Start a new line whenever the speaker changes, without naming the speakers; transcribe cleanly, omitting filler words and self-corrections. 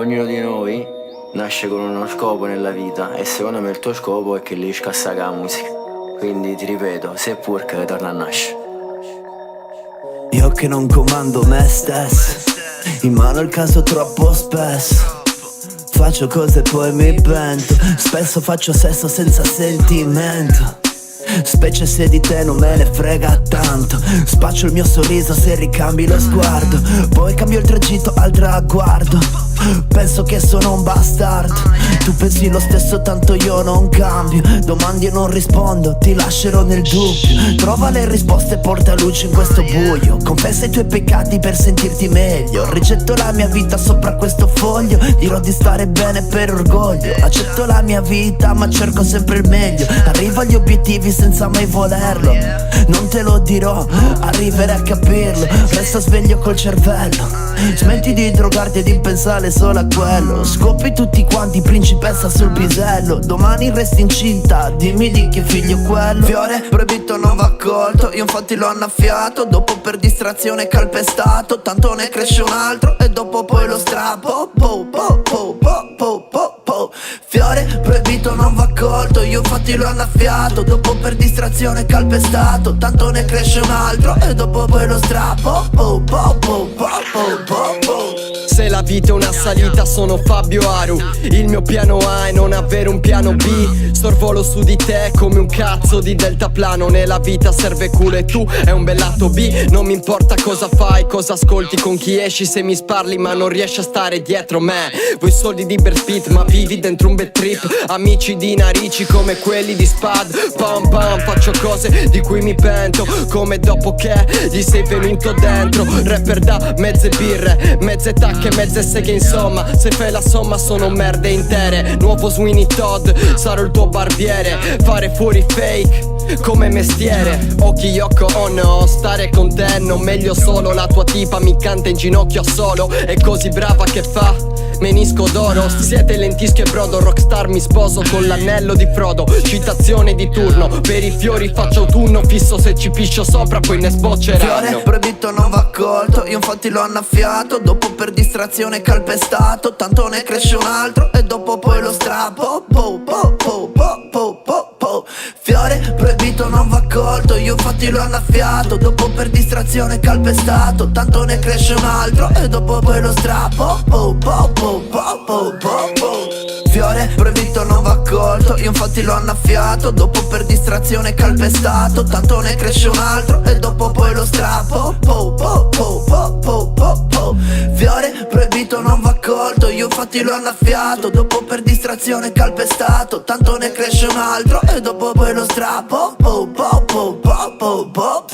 Ognuno di noi nasce con uno scopo nella vita e secondo me il tuo scopo è che lì scassa la musica. Quindi ti ripeto, se purca torna a nascere.
Io che non comando me stesso, in mano il caso troppo spesso. Faccio cose e poi mi pento, spesso faccio sesso senza sentimento. Specie se di te non me ne frega tanto. Spaccio il mio sorriso se ricambi lo sguardo, poi cambio il tragitto al traguardo. Penso che sono un bastardo, tu pensi lo stesso tanto io non cambio. Domandi e non rispondo, ti lascerò nel dubbio. Trova le risposte e porta luce in questo buio. Confessa i tuoi peccati per sentirti meglio. Ricetto la mia vita sopra questo foglio. Dirò di stare bene per orgoglio. Accetto la mia vita ma cerco sempre il meglio. Arrivo agli obiettivi senza mai volerlo. Non te lo dirò, arriverai a capirlo. Resto sveglio col cervello. Smetti di drogarti e di pensare solo a quello. Scopri tutti quanti principessa sul pisello. Domani resti incinta, dimmi di che figlio è quello. Fiore proibito non va accolto, io infatti l'ho annaffiato. Dopo per distrazione calpestato, tanto ne cresce un altro e dopo poi lo strappo. Po po po po po po po. Fiore proibito non va accolto, io infatti l'ho annaffiato. Dopo per distrazione calpestato, tanto ne cresce un altro e dopo poi lo strappo. Po po po po po po po.
Se la vita è una salita sono Fabio Aru. Il mio piano A è non avere un piano B. Sorvolo su di te come un cazzo di deltaplano. Nella vita serve culo e tu è un bel lato B. Non mi importa cosa fai, cosa ascolti, con chi esci, se mi sparli ma non riesci a stare dietro me. Vuoi soldi di Brad Pitt ma vivi dentro un bad trip. Amici di narici come quelli di Spad. Pam pam, faccio cose di cui mi pento, come dopo che gli sei venuto dentro. Rapper da mezze birre, mezze tacche, mezze seghe, insomma se fai la somma sono merde intere. Nuovo Sweeney Todd, sarò il tuo barbiere. Fare fuori fake come mestiere. Occhi yocco oh no, stare con te non meglio solo. La tua tipa mi canta in ginocchio a solo. È così brava che fa menisco d'oro. Siete lentischi e brodo, rockstar mi sposo con l'anello di Frodo. Citazione di turno, per i fiori faccio autunno. Fisso se ci piscio sopra poi ne sbocceranno.
Fiore proibito non va accolto, io infatti l'ho annaffiato. Dopo per distrazione calpestato, tanto ne cresce un altro e dopo poi lo strappo. Po po po po po po po. Fiore proibito non va accolto, io infatti l'ho annaffiato. Dopo per distrazione calpestato, tanto ne cresce un altro e dopo poi lo strappo. Po po po po po po po. Fiore proibito non va accolto, io infatti l'ho annaffiato. Dopo per distrazione calpestato, tanto ne cresce un altro e dopo poi lo strappo. Po po po po po po po. Fiore proibito non va accolto, io infatti l'ho annaffiato. Dopo per distrazione calpestato, tanto ne cresce un altro e dopo poi lo strappo. Po po po po po po.